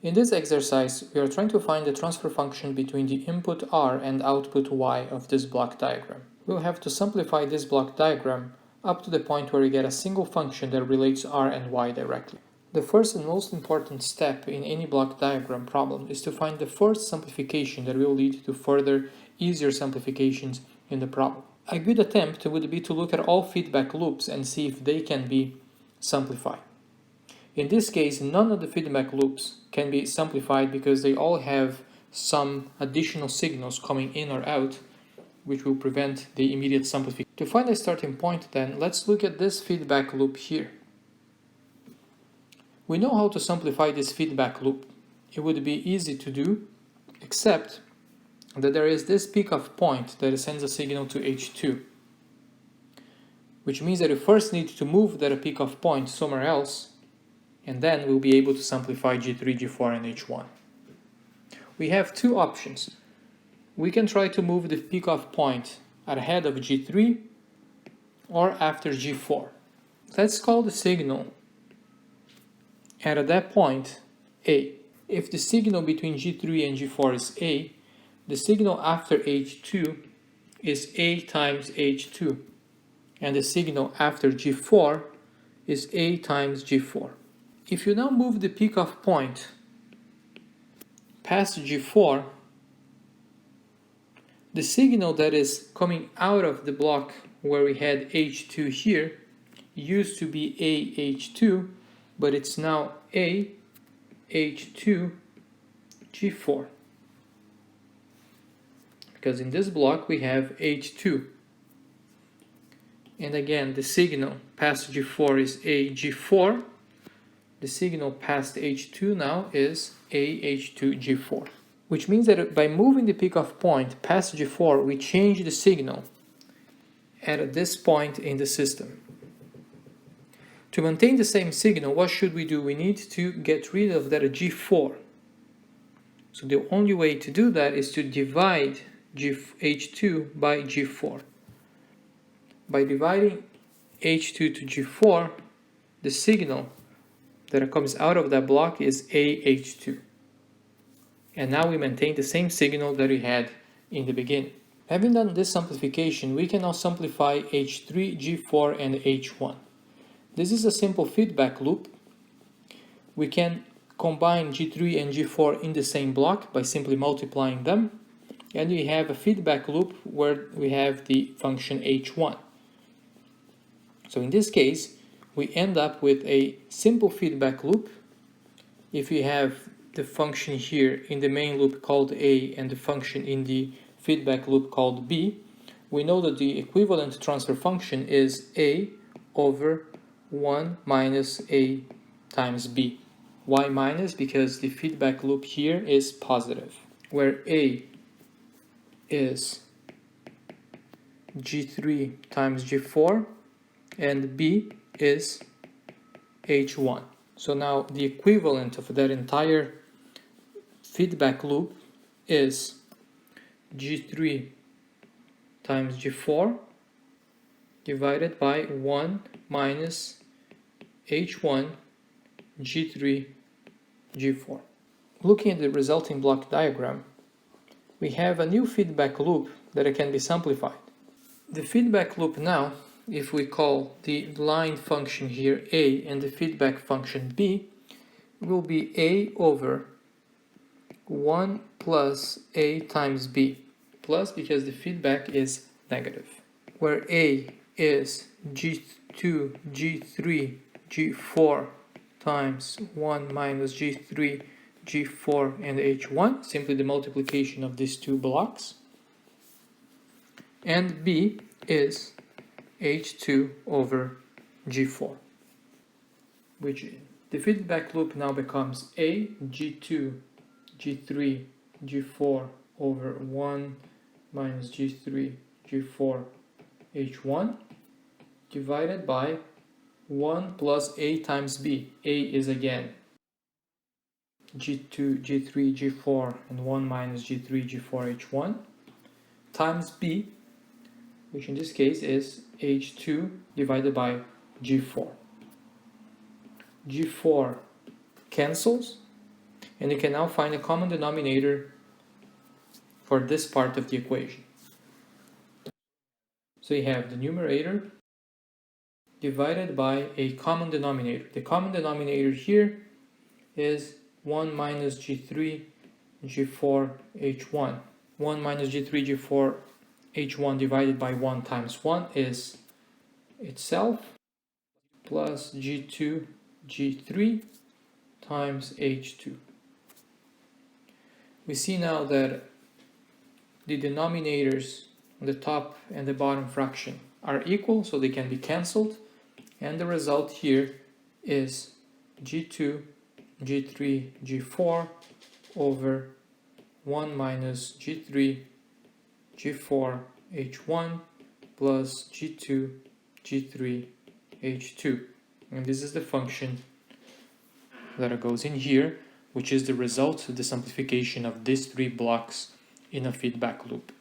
In this exercise, we are trying to find the transfer function between the input R and output Y of this block diagram. We'll have to simplify this block diagram up to the point where we get a single function that relates R and Y directly. The first and most important step in any block diagram problem is to find the first simplification that will lead to further, easier simplifications in the problem. A good attempt would be to look at all feedback loops and see if they can be simplified. In this case, none of the feedback loops can be simplified because they all have some additional signals coming in or out, which will prevent the immediate simplification. To find a starting point then, let's look at this feedback loop here. We know how to simplify this feedback loop. It would be easy to do, except that there is this peak-off point that sends a signal to H2, which means that we first need to move that peak-off point somewhere else, and then we'll be able to simplify G3, G4, and H1. We have two options. We can try to move the peak-off point ahead of G3 or after G4. Let's call the signal at that point A. If the signal between G3 and G4 is A, the signal after H2 is A times H2, and the signal after G4 is A times G4. If you now move the peak-off point past G4, the signal that is coming out of the block where we had H2 here used to be AH2, but it's now AH2 G4. Because in this block we have H2. And again, the signal past G4 is AG4. The signal past H2 now is AH2G4, which means that by moving the peak-off point past G4, we change the signal at this point in the system. To maintain the same signal, what should we do? We need to get rid of that G4. So the only way to do that is to divide H2 by G4. By dividing H2 to G4, the signal that comes out of that block is AH2. And now we maintain the same signal that we had in the beginning. Having done this simplification, we can now simplify H3, G4, and H1. This is a simple feedback loop. We can combine G3 and G4 in the same block by simply multiplying them. And we have a feedback loop where we have the function H1. So in this case, we end up with a simple feedback loop. If we have the function here in the main loop called A and the function in the feedback loop called B, we know that the equivalent transfer function is A over 1 minus A times B. Why minus? Because the feedback loop here is positive, where A is G3 times G4 and B is H1. So now the equivalent of that entire feedback loop is G3 times G4 divided by 1 minus H1 G3 G4. Looking at the resulting block diagram, we have a new feedback loop that can be simplified. The feedback loop now, if we call the line function here A and the feedback function B, will be A over 1 plus A times B, plus because the feedback is negative, where A is G2, G3, G4 times 1 minus G3, G4 and H1, simply the multiplication of these two blocks, and B is H2 over G4, which the feedback loop now becomes A, G2, G3, G4 over 1 minus G3, G4, H1 divided by 1 plus A times B. A is again G2, G3, G4 and 1 minus G3, G4, H1 times B, which in this case is H2 divided by G4. G4 cancels, And you can now find a common denominator for this part of the equation. So you have the numerator divided by a common denominator. The common denominator here is 1 minus G3 G4 H1. 1 minus G3 G4 H1 divided by 1 times 1 is itself, plus G2 G3 times H2. We see now that the denominators on the top and the bottom fraction are equal, so they can be cancelled, and the result here is G2 G3 G4 over 1 minus G3 G4 H1 plus G2 G3 H2. And this is the function that goes in here, which is the result of the simplification of these three blocks in a feedback loop.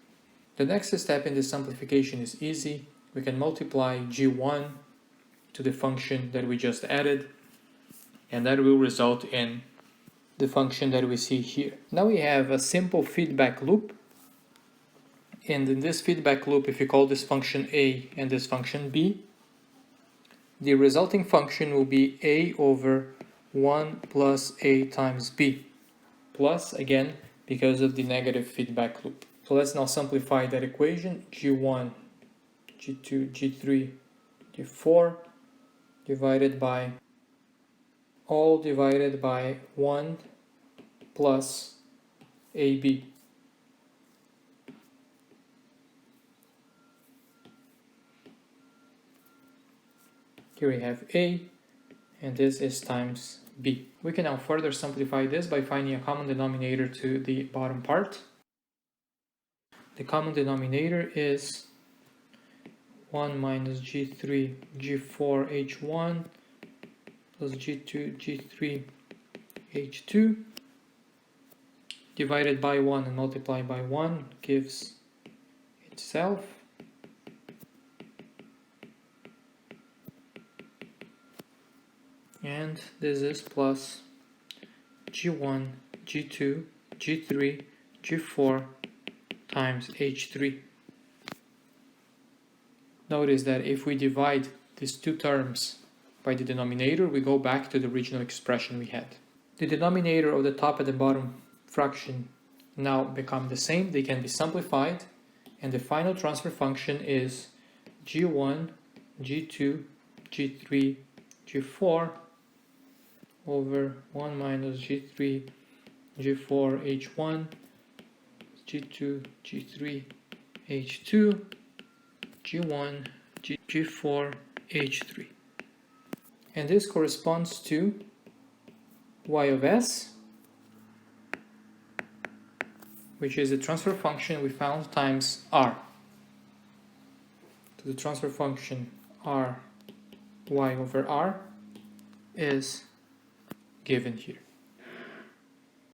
The next step in the simplification is easy. We can multiply G1 to the function that we just added, and that will result in the function that we see here. Now we have a simple feedback loop, and in this feedback loop, if you call this function A and this function B, the resulting function will be A over 1 plus A times B, plus, again, because of the negative feedback loop. So let's now simplify that equation. G1, G2, G3, G4 divided by all divided by 1 plus AB. Here we have A, and this is times B. We can now further simplify this by finding a common denominator to the bottom part. The common denominator is 1 minus G3 G4 H1 plus G2 G3 H2 divided by 1 and multiplied by 1 gives itself. And this is plus G1, G2, G3, G4 times H3. Notice that if we divide these two terms by the denominator, we go back to the original expression we had. The denominator of the top and the bottom fraction now become the same. They can be simplified, and the final transfer function is G1, G2, G3, G4 over 1 minus G3 G4 H1 G2 G3 H2 G1 G4 H3, and this corresponds to y of s, which is the transfer function we found times r. So the transfer function r y over r is given here.